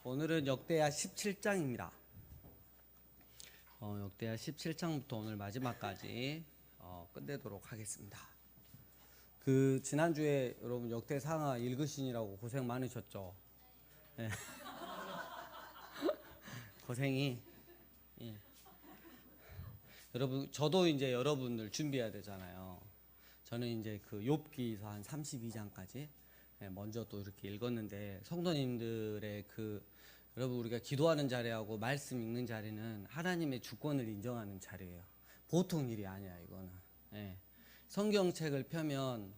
오늘은 역대하 17장입니다. 역대하 17장부터 오늘 마지막까지 끝내도록 하겠습니다. 지난주에 여러분 역대상하 읽으시느라고 고생 많으셨죠? 네. 고생이 예. 여러분, 저도 이제 여러분들 준비해야 되잖아요. 저는 이제 욥기서 한 32장까지 먼저 또 이렇게 읽었는데, 성도님들의 여러분, 우리가 기도하는 자리하고 말씀 읽는 자리는 하나님의 주권을 인정하는 자리예요. 보통 일이 아니야, 이거는. 예. 성경책을 펴면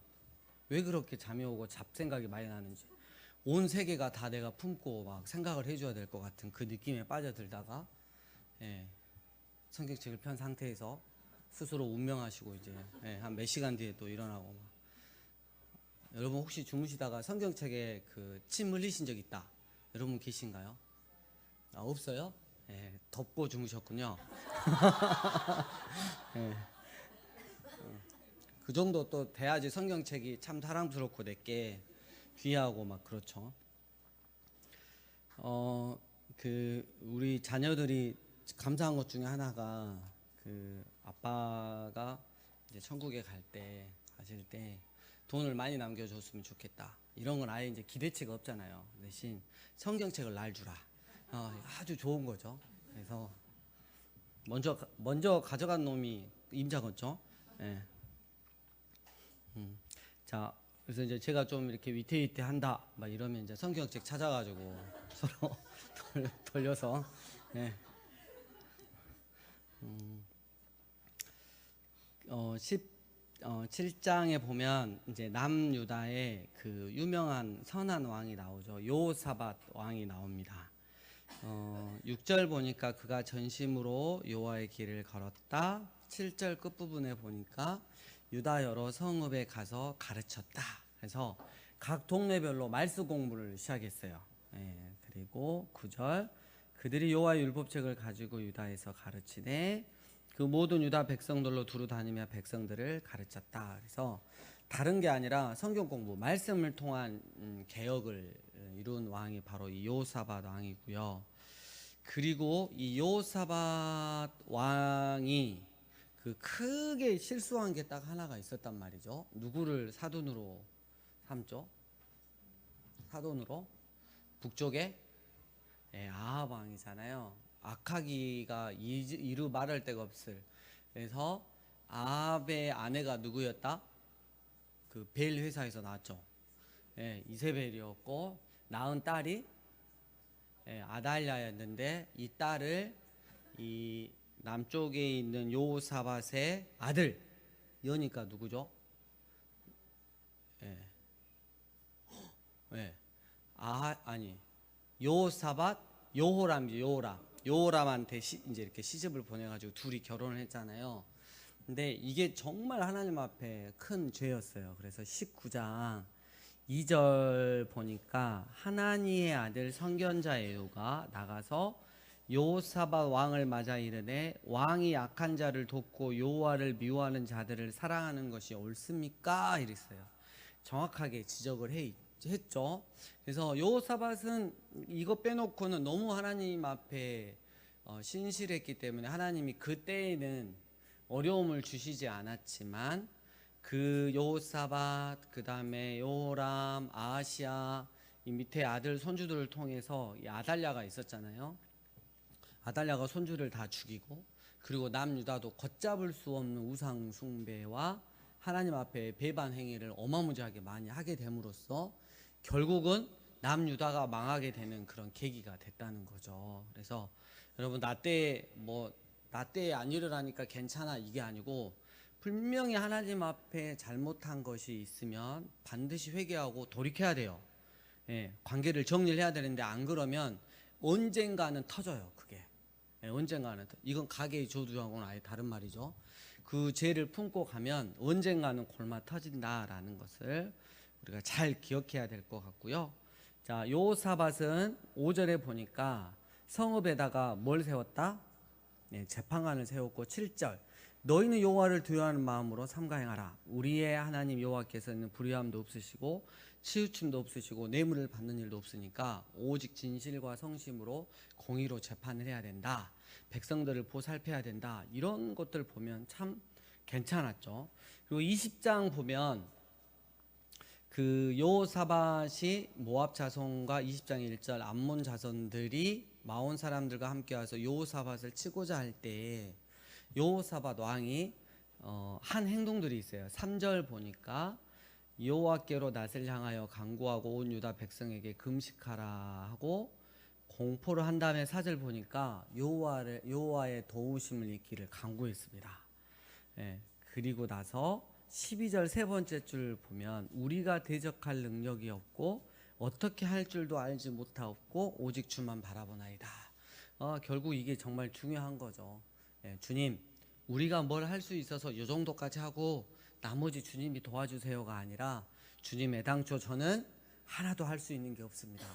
왜 그렇게 잠이 오고 잡생각이 많이 나는지, 온 세계가 다 내가 품고 막 생각을 해줘야 될 것 같은 그 느낌에 빠져들다가, 예. 성경책을 편 상태에서 스스로 운명하시고 이제 한 몇 시간 뒤에 또 일어나고 막. 여러분, 혹시 주무시다가 성경책에 침 흘리신 적 있다? 여러분 계신가요? 없어요? 예, 덮고 주무셨군요. 예. 그 정도 또 돼야지 성경책이 참 사랑스럽고 내게 귀하고 막 그렇죠. 우리 자녀들이 감사한 것 중에 하나가 아빠가 이제 천국에 가실 때 돈을 많이 남겨줬으면 좋겠다. 이런 건 아예 이제 기대치가 없잖아요. 대신 성경책을 날 주라. 아주 좋은 거죠. 그래서 먼저 가져간 놈이 임자겠죠. 예. 자, 그래서 이제 제가 좀 이렇게 위태위태한다 막 이러면 이제 성경책 찾아가지고 서로 돌려서. 예. 17장에 보면 이제 남유다의 유명한 선한 왕이 나오죠. 여호사밧 왕이 나옵니다. 6절 보니까 그가 전심으로 여호와의 길을 걸었다. 7절 끝부분에 보니까 유다 여러 성읍에 가서 가르쳤다. 그래서 각 동네별로 말씀 공부를 시작했어요. 그리고 9절 그들이 여호와의 율법책을 가지고 유다에서 가르치되 그 모든 유다 백성들로 두루 다니며 백성들을 가르쳤다. 그래서 다른 게 아니라 성경 공부, 말씀을 통한 개혁을 이룬 왕이 바로 이 여호사밧 왕이고요. 그리고 이 여호사밧 왕이 크게 실수한 게 딱 하나가 있었단 말이죠. 누구를 사돈으로 삼죠? 사돈으로 북쪽에 아합 왕이잖아요. 악하기가 이루 말할 데가 없을. 그래서 아합의 아내가 누구였다? 벨 회사에서 나왔죠. 이세벨이었고 낳은 딸이 아달랴였는데, 이 딸을 이 남쪽에 있는 여호사밧의 아들, 여니까 누구죠? 여호사밧 여호람이죠. 여호람한테 이제 이렇게 시집을 보내가지고 둘이 결혼을 했잖아요. 근데 이게 정말 하나님 앞에 큰 죄였어요. 그래서 19장 2절 보니까 하나니의 아들 선견자 에후가 나가서 여호사밧 왕을 맞아 이르되 왕이 악한 자를 돕고 여호와를 미워하는 자들을 사랑하는 것이 옳습니까? 이랬어요. 정확하게 지적을 했죠. 그래서 여호사밧은 이거 빼놓고는 너무 하나님 앞에 신실했기 때문에 하나님이 그때에는 어려움을 주시지 않았지만 여호사밧, 그 다음에 여호람, 아하시아, 이 밑에 아들 손주들을 통해서 이 아달랴가 있었잖아요. 아달랴가 손주를 다 죽이고, 그리고 남유다도 걷잡을 수 없는 우상 숭배와 하나님 앞에 배반 행위를 어마무지하게 많이 하게 됨으로써 결국은 남유다가 망하게 되는 그런 계기가 됐다는 거죠. 그래서 여러분, 나 때에 안 일어나니까 괜찮아 이게 아니고, 분명히 하나님 앞에 잘못한 것이 있으면 반드시 회개하고 돌이켜야 돼요. 관계를 정리를 해야 되는데, 안 그러면 언젠가는 터져요. 그게 언젠가는 이건 가계의 조두하고는 아예 다른 말이죠. 그 죄를 품고 가면 언젠가는 골마 터진다라는 것을 우리가 잘 기억해야 될 것 같고요. 자, 여호사밧은 5절에 보니까 성읍에다가 뭘 세웠다? 재판관을 세웠고, 7절 너희는 여호와를 두려워하는 마음으로 삼가 행하라. 우리의 하나님 여호와께서는 불의함도 없으시고 치우침도 없으시고 뇌물을 받는 일도 없으니까 오직 진실과 성심으로 공의로 재판을 해야 된다. 백성들을 보살펴야 된다. 이런 것들 보면 참 괜찮았죠. 그리고 20장 보면 그 여호사밧이 모압 자손과 20장 1절 암몬 자손들이 마온 사람들과 함께 와서 여호사밧을 치고자 할 때 여호사밧 왕이 한 행동들이 있어요. 3절 보니까 여호와께로 낯을 향하여 간구하고 온 유다 백성에게 금식하라 하고 공포를 한 다음에 4절 보니까 여호와의 도우심을 잊기를 간구했습니다. 예, 그리고 나서 12절 세 번째 줄 보면 우리가 대적할 능력이 없고 어떻게 할 줄도 알지 못하고 오직 주만 바라보나이다. 결국 이게 정말 중요한 거죠. 예, 주님, 우리가 뭘 할 수 있어서 이 정도까지 하고 나머지 주님이 도와주세요가 아니라 주님, 애당초 저는 하나도 할 수 있는 게 없습니다.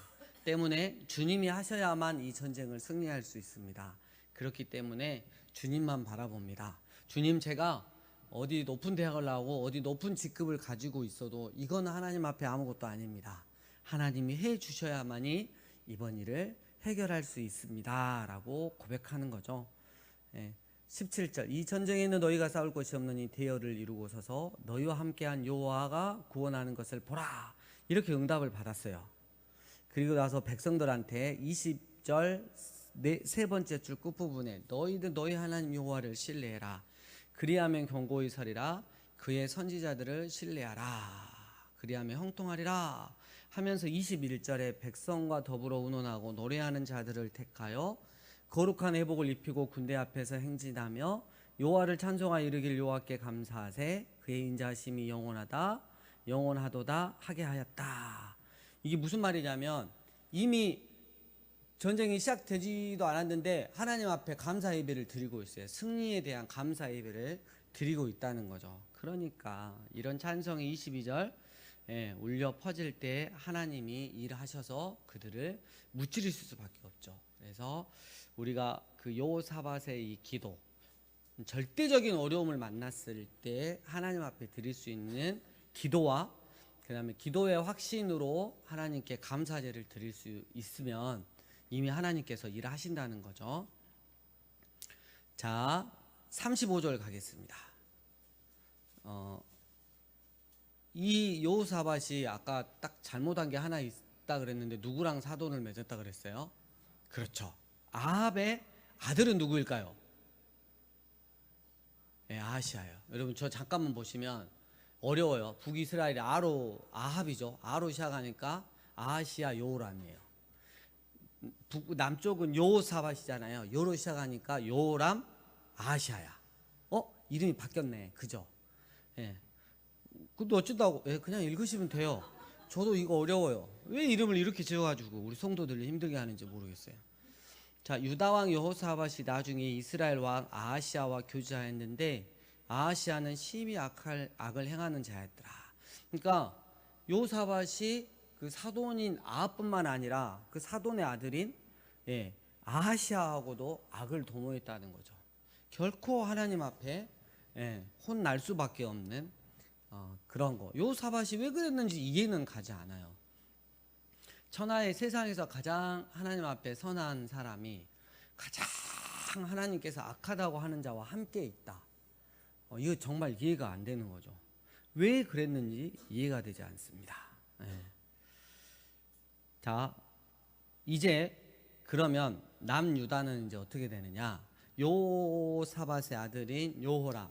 때문에 주님이 하셔야만 이 전쟁을 승리할 수 있습니다. 그렇기 때문에 주님만 바라봅니다. 주님, 제가 어디 높은 대학을 나오고 어디 높은 직급을 가지고 있어도 이건 하나님 앞에 아무것도 아닙니다. 하나님이 해 주셔야만이 이번 일을 해결할 수 있습니다 라고 고백하는 거죠. 17절 이 전쟁에는 너희가 싸울 것이 없느니 대열을 이루고 서서 너희와 함께한 여호와가 구원하는 것을 보라. 이렇게 응답을 받았어요. 그리고 나서 백성들한테 20절 세 번째 줄 끝부분에 너희들 너희 하나님 여호와를 신뢰해라. 그리하면 견고히 서리라. 그의 선지자들을 신뢰하라. 그리하면 형통하리라 하면서 21절에 백성과 더불어 운원하고 노래하는 자들을 택하여 거룩한 회복을 입히고 군대 앞에서 행진하며 여호와를 찬송하여 이르길 여호와께 감사하세. 그의 인자심이 영원하도다 하게 하였다. 이게 무슨 말이냐면 이미 전쟁이 시작되지도 않았는데 하나님 앞에 감사 예배를 드리고 있어요. 승리에 대한 감사 예배를 드리고 있다는 거죠. 그러니까 이런 찬송이 22절 울려 퍼질 때 하나님이 일하셔서 그들을 무찌르실 수밖에 없죠. 그래서 우리가 그 여호사밧의 이 기도, 절대적인 어려움을 만났을 때 하나님 앞에 드릴 수 있는 기도와 그 다음에 기도의 확신으로 하나님께 감사제를 드릴 수 있으면 이미 하나님께서 일하신다는 거죠. 자, 35절 가겠습니다. 이 여호사밧이 아까 딱 잘못한 게 하나 있다 그랬는데 누구랑 사돈을 맺었다 그랬어요? 그렇죠. 아합의 아들은 누구일까요? 네, 아하시아예요. 여러분 저 잠깐만 보시면 어려워요. 북이스라엘이 아합이죠. 아로 시작하니까 아하시아 요람이에요. 남쪽은 여호사밧이잖아요. 요로 시작하니까 요람 아하시아야. 이름이 바뀌었네. 그죠? 예. 근데 어쩌다고? 그냥 읽으시면 돼요. 저도 이거 어려워요. 왜 이름을 이렇게 지어가지고 우리 성도들을 힘들게 하는지 모르겠어요. 자, 유다 왕 여호사밧이 나중에 이스라엘 왕 아하시아와 교제하였는데 아하시아는 심히 악을 행하는 자였더라. 그러니까 여호사밧이 그 사돈인 아합뿐만 아니라 그 사돈의 아들인 아하시아하고도 악을 도모했다는 거죠. 결코 하나님 앞에 혼날 수밖에 없는 그런 거. 여호사밧이 왜 그랬는지 이해는 가지 않아요. 천하의 세상에서 가장 하나님 앞에 선한 사람이 가장 하나님께서 악하다고 하는 자와 함께 있다. 이거 정말 이해가 안 되는 거죠. 왜 그랬는지 이해가 되지 않습니다. 자, 이제 그러면 남유다는 이제 어떻게 되느냐? 여호사밧의 아들인 여호람,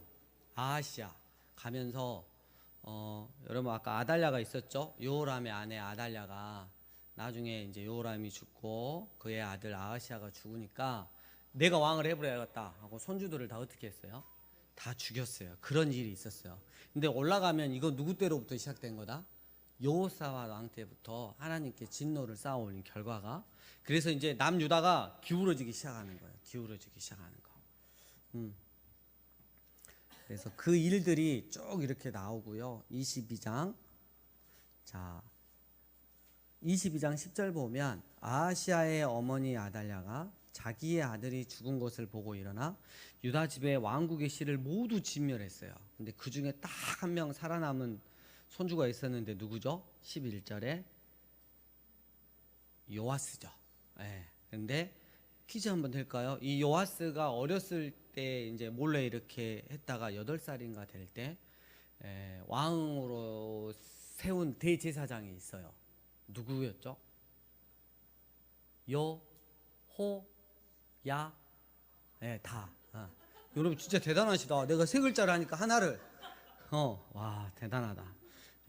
아하시아 가면서 여러분 아까 아달랴가 있었죠? 여호람의 아내 아달랴가 나중에 이제 여호람이 죽고 그의 아들 아하시아가 죽으니까 내가 왕을 해버려야겠다 하고 손주들을 다 어떻게 했어요? 다 죽였어요. 그런 일이 있었어요. 근데 올라가면 이거 누구 때로부터 시작된 거다? 여호사밧 왕 때부터 하나님께 진노를 쌓아올린 결과가. 그래서 이제 남유다가 기울어지기 시작하는 거예요. 기울어지기 시작하는 거. 그래서 그 일들이 쭉 이렇게 나오고요. 22장. 자, 22장 10절 보면 아하시아의 어머니 아달랴가 자기의 아들이 죽은 것을 보고 일어나 유다 집의 왕국의 씨를 모두 진멸했어요. 근데 그 중에 딱 한 명 살아남은 손주가 있었는데 누구죠? 11절에 요아스죠. 예. 근데 퀴즈 한번 될까요? 이 요아스가 어렸을 때 이제 몰래 이렇게 했다가 8살인가 될 때 왕으로 세운 대제사장이 있어요. 누구였죠? 여, 호, 야, 다. 여러분 진짜 대단하시다. 내가 3글자를 하니까 하나를. 와 대단하다.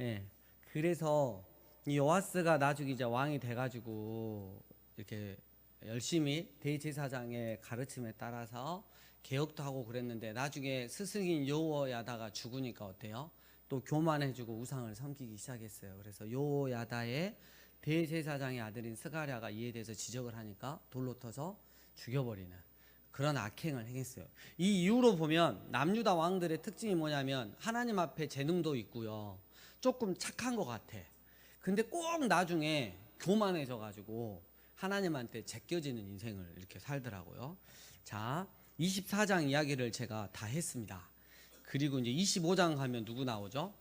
예. 그래서 이 요아스가 나중에 이제 왕이 돼가지고 이렇게 열심히 대제사장의 가르침에 따라서 개혁도 하고 그랬는데 나중에 스승인 여호야다가 죽으니까 어때요? 또 교만해지고 우상을 섬기기 시작했어요. 그래서 여호야다의 대제사장의 아들인 스가랴가 이에 대해서 지적을 하니까 돌로 터서 죽여버리는 그런 악행을 행했어요. 이 이후로 보면 남유다 왕들의 특징이 뭐냐면 하나님 앞에 재능도 있고요. 조금 착한 것 같아. 근데 꼭 나중에 교만해져 가지고 하나님한테 제껴지는 인생을 이렇게 살더라고요. 자, 24장 이야기를 제가 다 했습니다. 그리고 이제 25장 가면 누구 나오죠?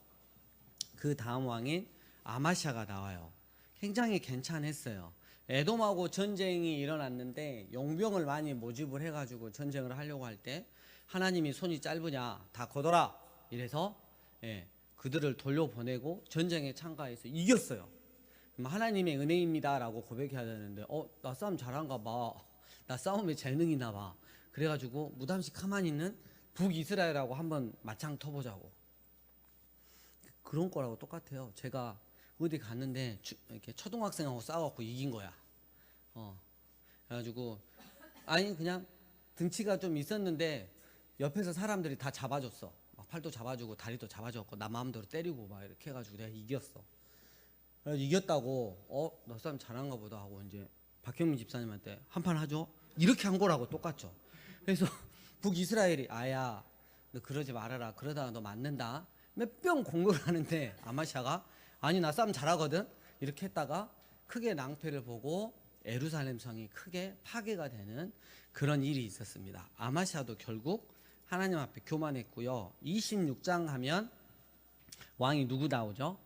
그 다음 왕인 아마샤가 나와요. 굉장히 괜찮았어요. 에돔하고 전쟁이 일어났는데 용병을 많이 모집을 해가지고 전쟁을 하려고 할 때 하나님이 손이 짧으냐 다 거둬라 이래서 그들을 돌려보내고 전쟁에 참가해서 이겼어요. 하나님의 은혜입니다라고 고백해야 되는데 나 싸움 잘한가 봐. 나 싸움에 재능이나 봐. 그래가지고 무담시 가만히 있는 북이스라엘하고 한번 맞짱 터보자고. 그런 거라고 똑같아요. 제가 어디 갔는데 이렇게 초등학생하고 싸워갖고 이긴 거야. 그래가지고 아니 그냥 등치가 좀 있었는데 옆에서 사람들이 다 잡아줬어. 막 팔도 잡아주고 다리도 잡아줬고 나 마음대로 때리고 막 이렇게 해가지고 내가 이겼어. 그래서 이겼다고 너 싸움 잘한가 보다 하고 이제 박형민 집사님한테 한판 하죠. 이렇게 한 거라고 똑같죠. 그래서 북이스라엘이 아야 너 그러지 말아라. 그러다가 너 맞는다. 몇 병 공격을 하는데 아마샤가 아니 나 싸움 잘하거든 이렇게 했다가 크게 낭패를 보고 예루살렘 성이 크게 파괴가 되는 그런 일이 있었습니다. 아마샤도 결국 하나님 앞에 교만했고요. 26장 하면 왕이 누구 나오죠?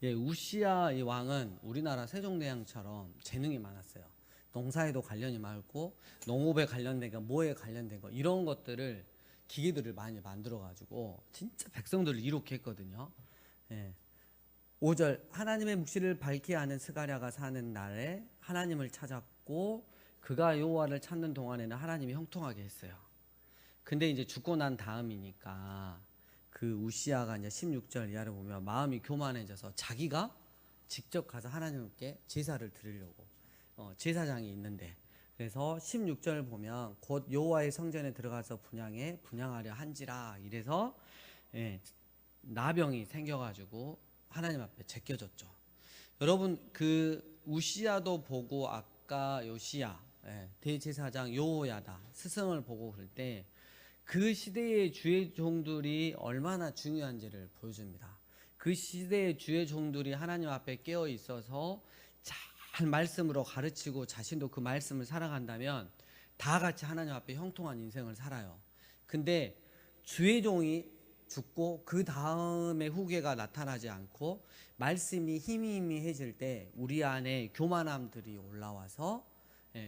우시야 이 왕은 우리나라 세종대왕처럼 재능이 많았어요. 농사에도 관련이 많고 농업에 관련된 거, 뭐에 관련된 거 이런 것들을 기계들을 많이 만들어 가지고 진짜 백성들을 이롭게 했거든요. 5절 하나님의 묵시를 밝히 아는 스가랴가 사는 날에 하나님을 찾았고 그가 여호와를 찾는 동안에는 하나님이 형통하게 했어요. 근데 이제 죽고 난 다음이니까 그 우시야가 이제 16절 이하를 보면 마음이 교만해져서 자기가 직접 가서 하나님께 제사를 드리려고 제사장이 있는데 그래서 16절 보면 곧 여호와의 성전에 들어가서 분향하려 한지라 이래서 나병이 생겨가지고 하나님 앞에 제껴졌죠. 여러분 그 우시야도 보고 아까 요시야 대제사장 여호야다 스승을 보고 그럴 때 그 시대의 주의 종들이 얼마나 중요한지를 보여줍니다. 그 시대의 주의 종들이 하나님 앞에 깨어 있어서 잘 말씀으로 가르치고 자신도 그 말씀을 살아간다면 다 같이 하나님 앞에 형통한 인생을 살아요. 근데 주의 종이 죽고 그 다음에 후계가 나타나지 않고 말씀이 희미해질 때 우리 안에 교만함들이 올라와서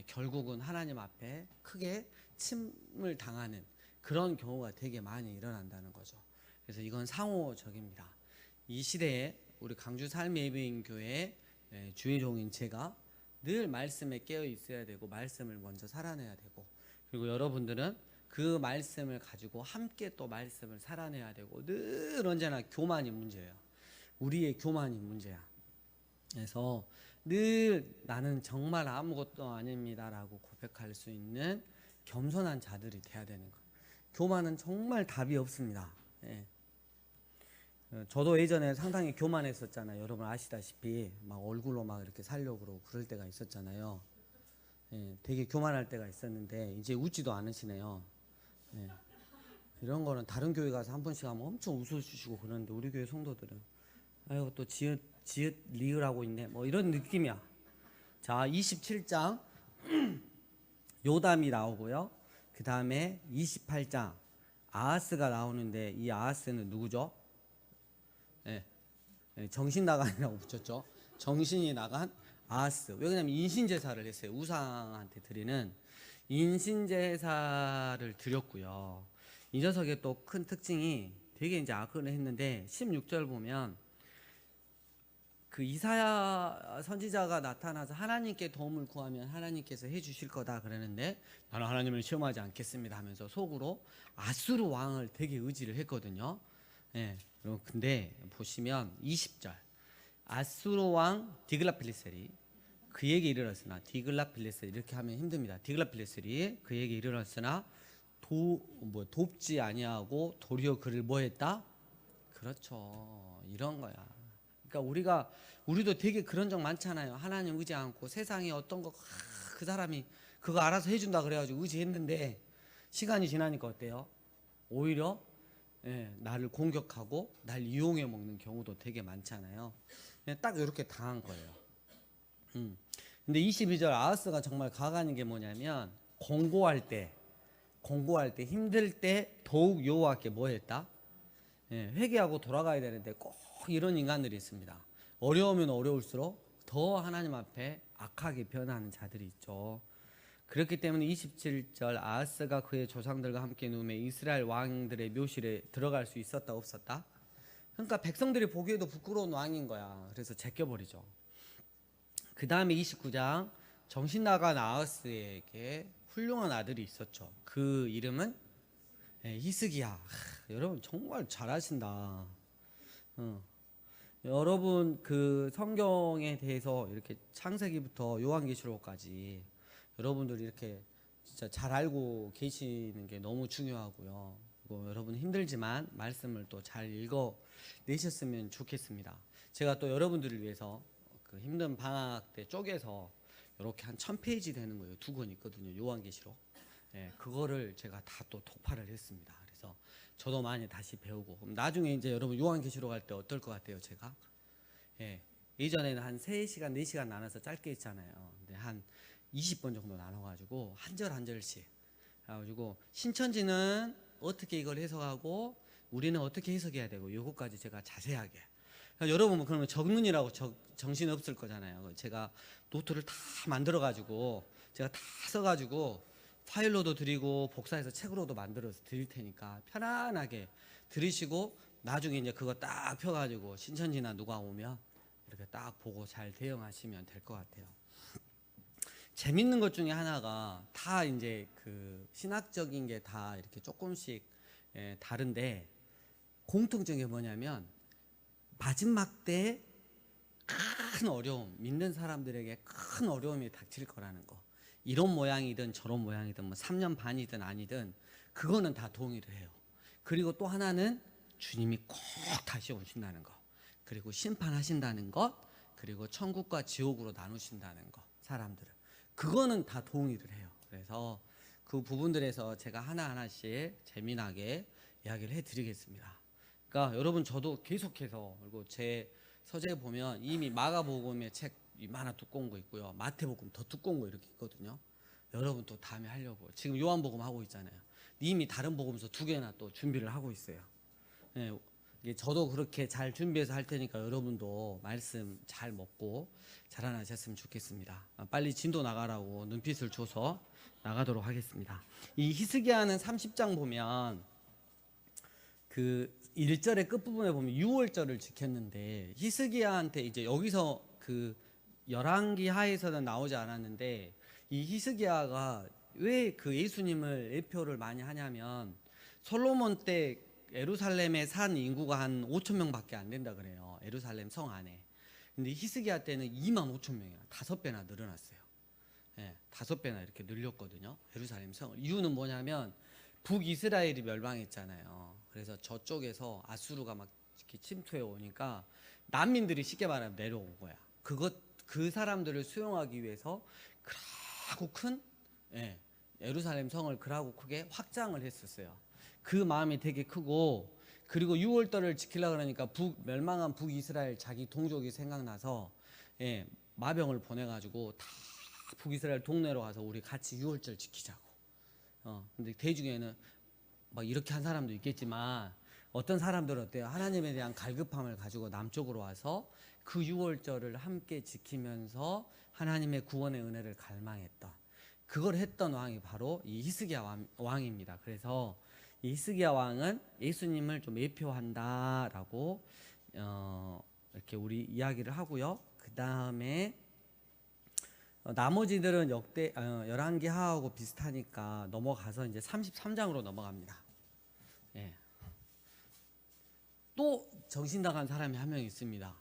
결국은 하나님 앞에 크게 침을 당하는 그런 경우가 되게 많이 일어난다는 거죠. 그래서 이건 상호적입니다. 이 시대에 우리 강주 삶의 예배인 교회 주의 종인 제가 늘 말씀에 깨어 있어야 되고 말씀을 먼저 살아내야 되고 그리고 여러분들은 그 말씀을 가지고 함께 또 말씀을 살아내야 되고 늘 언제나 교만이 문제예요. 우리의 교만이 문제야. 그래서 늘 나는 정말 아무것도 아닙니다라고 고백할 수 있는 겸손한 자들이 돼야 되는 거예요. 교만은 정말 답이 없습니다. 저도 예전에 상당히 교만했었잖아요. 여러분 아시다시피 막 얼굴로 막 이렇게 살려고 그러고 그럴 때가 있었잖아요. 되게 교만할 때가 있었는데 이제 웃지도 않으시네요. 이런 거는 다른 교회 가서 한 번씩 하면 엄청 웃어주시고 그러는데 우리 교회 성도들은 아이고 또 지읒 리을하고 있네 뭐 이런 느낌이야. 자 27장 요담이 나오고요. 그 다음에 28장 아하스가 나오는데 이 아하스는 누구죠? 정신 나간이라고 붙였죠. 정신이 나간 아하스. 왜냐면 인신제사를 했어요. 우상한테 드리는 인신제사를 드렸고요. 이 녀석의 또 큰 특징이 되게 이제 악을 했는데 16절 보면 그 이사야 선지자가 나타나서 하나님께 도움을 구하면 하나님께서 해주실 거다 그러는데 나는 하나님을 시험하지 않겠습니다 하면서 속으로 아수르 왕을 되게 의지를 했거든요. 예. 근데 보시면 20절 아수르 왕 디글라필레셀이 그에게 이르렀으나 디글라필레셀 이렇게 하면 힘듭니다. 디글라필레셀이 그에게 이르렀으나 돕지 아니하고 도리어 그를 뭐했다? 그렇죠. 이런 거야. 그러니까 우리도 되게 그런 적 많잖아요. 하나님 의지 않고 세상에 어떤 거 그 사람이 그거 알아서 해준다 그래가지고 의지했는데 시간이 지나니까 어때요? 오히려 나를 공격하고 날 이용해 먹는 경우도 되게 많잖아요. 딱 이렇게 당한 거예요. 근데 22절 아하스가 정말 가관인 게 뭐냐면 공고할 때 힘들 때 더욱 여호와께 뭐 했다? 회개하고 돌아가야 되는데 꼭 이런 인간들이 있습니다. 어려우면 어려울수록 더 하나님 앞에 악하게 변하는 자들이 있죠. 그렇기 때문에 27절 아하스가 그의 조상들과 함께 누움에 이스라엘 왕들의 묘실에 들어갈 수 있었다 없었다? 그러니까 백성들이 보기에도 부끄러운 왕인 거야. 그래서 제껴버리죠. 그 다음에 29장 정신 나간 아하스에게 훌륭한 아들이 있었죠. 그 이름은 히스기야. 여러분 정말 잘하신다. 여러분 그 성경에 대해서 이렇게 창세기부터 요한계시록까지 여러분들이 이렇게 진짜 잘 알고 계시는 게 너무 중요하고요. 그리고 여러분 힘들지만 말씀을 또 잘 읽어 내셨으면 좋겠습니다. 제가 또 여러분들을 위해서 그 힘든 방학 때 쪼개서 이렇게 한 1000페이지 되는 거예요. 2권 있거든요. 요한계시록. 그거를 제가 다 또 독파를 했습니다. 그래서 저도 많이 다시 배우고 그럼 나중에 이제 여러분 요한계시록 할 때 어떨 것 같아요? 제가 예전에는 한 3시간 4시간 나눠서 짧게 했잖아요. 근데 한 20번 정도 나눠가지고 한 절 한 절씩 그래가지고 신천지는 어떻게 이걸 해석하고 우리는 어떻게 해석해야 되고 요거까지 제가 자세하게 그러니까 여러분 그러면 적문이라고 정신 없을 거잖아요. 제가 노트를 다 만들어가지고 제가 다 써가지고 파일로도 드리고 복사해서 책으로도 만들어서 드릴 테니까 편안하게 들으시고 나중에 이제 그거 딱 펴가지고 신천지나 누가 오면 이렇게 딱 보고 잘 대응하시면 될 것 같아요. 재밌는 것 중에 하나가 다 이제 그 신학적인 게 다 이렇게 조금씩 다른데 공통점이 뭐냐면 마지막 때 큰 어려움, 믿는 사람들에게 큰 어려움이 닥칠 거라는 거. 이런 모양이든 저런 모양이든 뭐 3년 반이든 아니든 그거는 다 동의를 해요. 그리고 또 하나는 주님이 꼭 다시 오신다는 거. 그리고 심판하신다는 것. 그리고 천국과 지옥으로 나누신다는 거. 사람들을. 그거는 다 동의를 해요. 그래서 그 부분들에서 제가 하나하나씩 재미나게 이야기를 해드리겠습니다. 그러니까 여러분 저도 계속해서 그리고 제 서재에 보면 이미 마가복음의 책 이만한 두꺼운 거 있고요. 마태복음 더 두꺼운 거 이렇게 있거든요. 여러분 또 다음에 하려고 지금 요한복음 하고 있잖아요. 이미 다른 복음서 2개나 또 준비를 하고 있어요. 저도 그렇게 잘 준비해서 할 테니까 여러분도 말씀 잘 먹고 자라나셨으면 좋겠습니다. 빨리 진도 나가라고 눈빛을 줘서 나가도록 하겠습니다. 이 히스기야는 30장 보면 그 1절의 끝부분에 보면 6월절을 지켰는데 히스기야한테 이제 여기서 그 열왕기 하에서는 나오지 않았는데 이 히스기야가 왜 그 예수님을 예표를 많이 하냐면 솔로몬 때 예루살렘에 산 인구가 한 5천 명밖에 안 된다 그래요. 예루살렘 성 안에. 근데 히스기야 때는 2만 5천 명이야. 5배나 늘어났어요. 5배나 이렇게 늘렸거든요. 예루살렘 성을. 이유는 뭐냐면 북이스라엘이 멸망했잖아요. 그래서 저쪽에서 아수르가 막 이렇게 침투해 오니까 난민들이 쉽게 말하면 내려온 거야. 그 사람들을 수용하기 위해서 그라고 큰 예루살렘 성을 그라고 크게 확장을 했었어요. 그 마음이 되게 크고 그리고 6월절을 지키려고 그러니까 멸망한 북이스라엘 자기 동족이 생각나서 마병을 보내가지고 다 북이스라엘 동네로 가서 우리 같이 6월절 지키자고. 근데 대중에는 막 이렇게 한 사람도 있겠지만 어떤 사람들은 어때요? 하나님에 대한 갈급함을 가지고 남쪽으로 와서 그 유월절을 함께 지키면서 하나님의 구원의 은혜를 갈망했던, 그걸 했던 왕이 바로 이 히스기야 왕입니다. 그래서 이 히스기야 왕은 예수님을 좀 예표한다라고 이렇게 우리 이야기를 하고요. 그 다음에 나머지들은 열왕기하하고 비슷하니까 넘어가서 이제 33장으로 넘어갑니다. 예. 또 정신 나간 사람이 한 명 있습니다.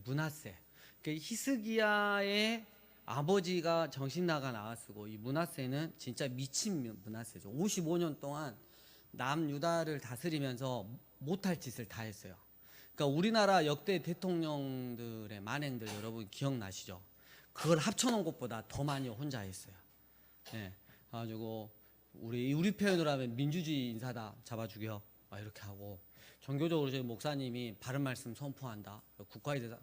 므낫세. 그러니까 히스기야의 아버지가 정신 나간 아하스고, 이 므낫세는 진짜 미친 므낫세죠. 55년 동안 남유다를 다스리면서 못할 짓을 다 했어요. 그러니까 우리나라 역대 대통령들의 만행들 여러분 기억나시죠? 그걸 합쳐놓은 것보다 더 많이 혼자 했어요. 그래가지고 우리 표현으로 하면 민주주의 인사다, 잡아 죽여, 막 이렇게 하고, 종교적으로 저희 목사님이 바른 말씀 선포한다, 국가에 대해서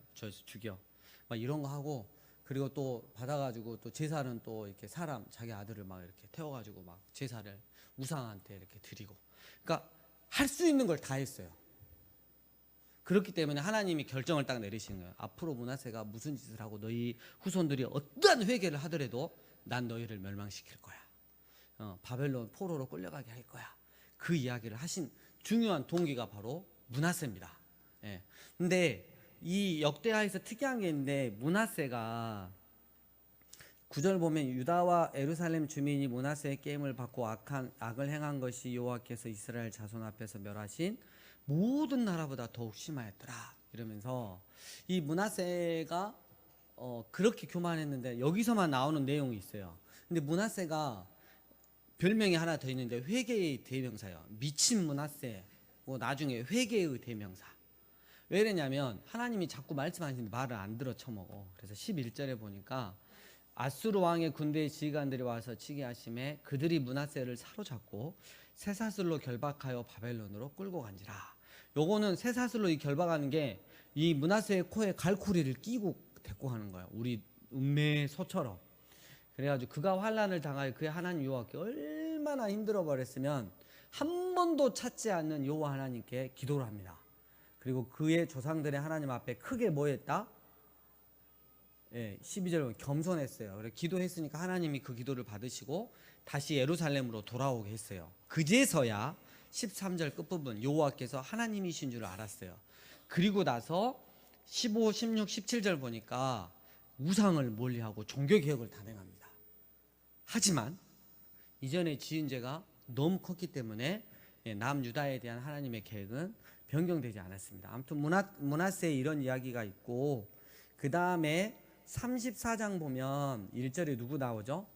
죽여, 막 이런 거 하고, 그리고 또 받아가지고 또 제사는 또 이렇게 사람 자기 아들을 막 이렇게 태워가지고 막 제사를 우상한테 이렇게 드리고, 그러니까 할 수 있는 걸 다 했어요. 그렇기 때문에 하나님이 결정을 딱 내리시는 거예요. 앞으로 므낫세가 무슨 짓을 하고 너희 후손들이 어떠한 회개를 하더라도 난 너희를 멸망시킬 거야. 바벨론 포로로 끌려가게 할 거야. 그 이야기를 하신 중요한 동기가 바로 므낫세입니다. 근데 이 역대하에서 특이한 게 있는데, 므낫세가 9절 보면 유다와 예루살렘 주민이 므낫세의 게임을 받고 악을 행한 것이 여호와께서 이스라엘 자손 앞에서 멸하신 모든 나라보다 더욱 심하였더라 이러면서, 이 므낫세가 그렇게 교만했는데 여기서만 나오는 내용이 있어요. 근데 므낫세가 별명이 하나 더 있는데 회개의 대명사예요. 미친 므낫세, 나중에 회개의 대명사. 왜 그러냐면 하나님이 자꾸 말씀하시는데 말을 안 들어 쳐먹어. 그래서 11절에 보니까 아수르 왕의 군대의 지휘관들이 와서 치게 하심에 그들이 므낫세를 사로잡고 쇠사슬로 결박하여 바벨론으로 끌고 간지라. 요거는 쇠사슬로 결박하는 게 이 므낫세의 코에 갈고리를 끼고 데리고 가는 거예요. 우리 은매의 소처럼. 그래가지고 그가 환난을 당하여 그의 하나님 여호와께 얼마나 힘들어 버렸으면 한 번도 찾지 않는 여호와 하나님께 기도를 합니다. 그리고 그의 조상들의 하나님 앞에 크게 뭐 했다? 12절 겸손했어요. 그래 기도했으니까 하나님이 그 기도를 받으시고 다시 예루살렘으로 돌아오게 했어요. 그제서야 13절 끝부분 여호와께서 하나님이신 줄 알았어요. 그리고 나서 15, 16, 17절 보니까 우상을 멀리하고 종교개혁을 단행합니다. 하지만 이전에 지은 죄가 너무 컸기 때문에 남유다에 대한 하나님의 계획은 변경되지 않았습니다. 아무튼 므낫세에 이런 이야기가 있고, 그 다음에 34장 보면 1절에 누구 나오죠?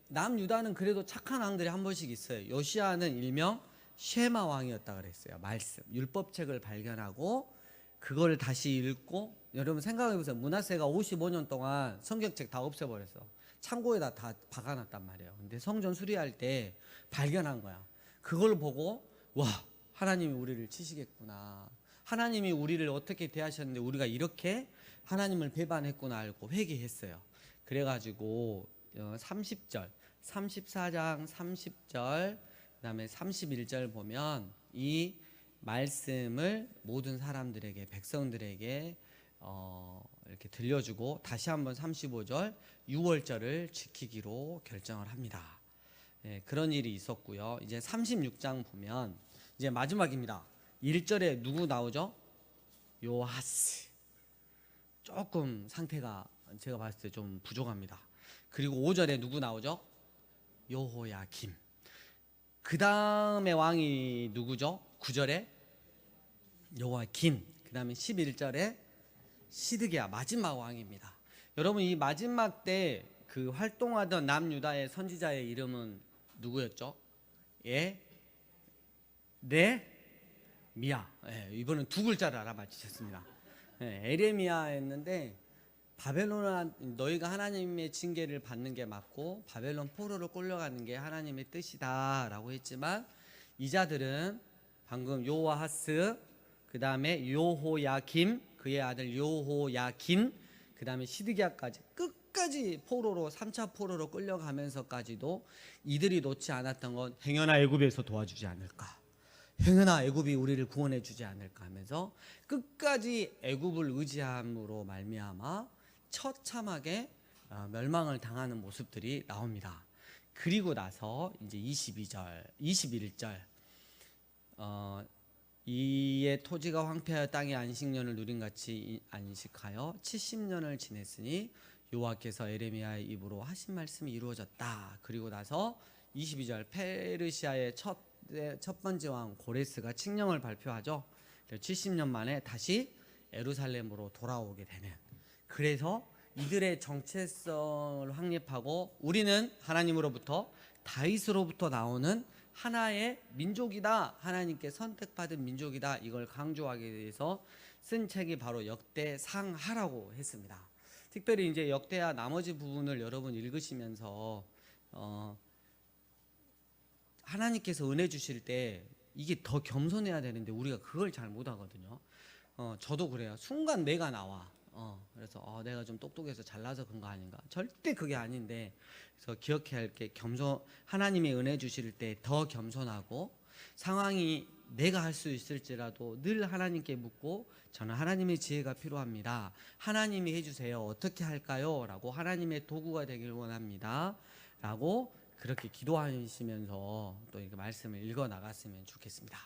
남유다는 그래도 착한 왕들이 한 번씩 있어요. 요시야는 일명 쉐마 왕이었다 그랬어요. 말씀, 율법책을 발견하고 그걸 다시 읽고, 여러분 생각해 보세요. 므낫세가 55년 동안 성경책 다 없애버렸어. 창고에다 다 박아놨단 말이에요. 근데 성전 수리할 때 발견한 거야. 그걸 보고 와, 하나님이 우리를 치시겠구나. 하나님이 우리를 어떻게 대하셨는데 우리가 이렇게 하나님을 배반했구나 알고 회개했어요. 그래가지고 30절, 34장 30절, 그 다음에 31절 보면 이 말씀을 모든 사람들에게, 백성들에게 이렇게 들려주고 다시 한번 35절 유월절을 지키기로 결정을 합니다. 그런 일이 있었고요. 이제 36장 보면 이제 마지막입니다. 1절에 누구 나오죠? 요아스. 조금 상태가 제가 봤을 때 좀 부족합니다. 그리고 5절에 누구 나오죠? 여호야김. 그 다음에 왕이 누구죠? 9절에 여호야긴. 그 다음에 11절에 시드기야, 마지막 왕입니다. 여러분 이 마지막 때 그 활동하던 남유다의 선지자의 이름은 누구였죠? 미야. 이번엔 두 글자를 알아맞히셨습니다. 에레미야였는데, 바벨론 너희가 하나님의 징계를 받는 게 맞고 바벨론 포로로 끌려가는 게 하나님의 뜻이다라고 했지만, 이 자들은 방금 요아하스, 그 다음에 요호야김, 그의 아들 요호야긴, 그 다음에 시드기야까지 끝까지 끝까지 포로로 3차 포로로 끌려가면서까지도 이들이 놓지 않았던 건 행여나 애굽에서 도와주지 않을까, 행여나 애굽이 우리를 구원해 주지 않을까 하면서 끝까지 애굽을 의지함으로 말미암아 처참하게 멸망을 당하는 모습들이 나옵니다. 그리고 나서 이제 21절 이에 토지가 황폐하여 땅의 안식년을 누린 같이 안식하여 70년을 지냈으니 여호와께서 에레미야의 입으로 하신 말씀이 이루어졌다. 그리고 나서 22절 페르시아의 첫 번째 왕 고레스가 칙령을 발표하죠. 70년 만에 다시 예루살렘으로 돌아오게 되는, 그래서 이들의 정체성을 확립하고 우리는 하나님으로부터 다윗으로부터 나오는 하나의 민족이다, 하나님께 선택받은 민족이다, 이걸 강조하기 위해서 쓴 책이 바로 역대상하라고 했습니다. 특별히 이제 역대하 나머지 부분을 여러분 읽으시면서 하나님께서 은혜 주실 때 이게 더 겸손해야 되는데 우리가 그걸 잘 못하거든요. 저도 그래요. 순간 내가 나와. 그래서 내가 좀 똑똑해서 잘나서 그런 거 아닌가? 절대 그게 아닌데, 그래서 기억해야 할 게 하나님의 은혜 주실 때 더 겸손하고, 상황이 내가 할 수 있을지라도 늘 하나님께 묻고, 저는 하나님의 지혜가 필요합니다, 하나님이 해주세요, 어떻게 할까요? 라고 하나님의 도구가 되길 원합니다 라고 그렇게 기도하시면서 또 이렇게 말씀을 읽어 나갔으면 좋겠습니다.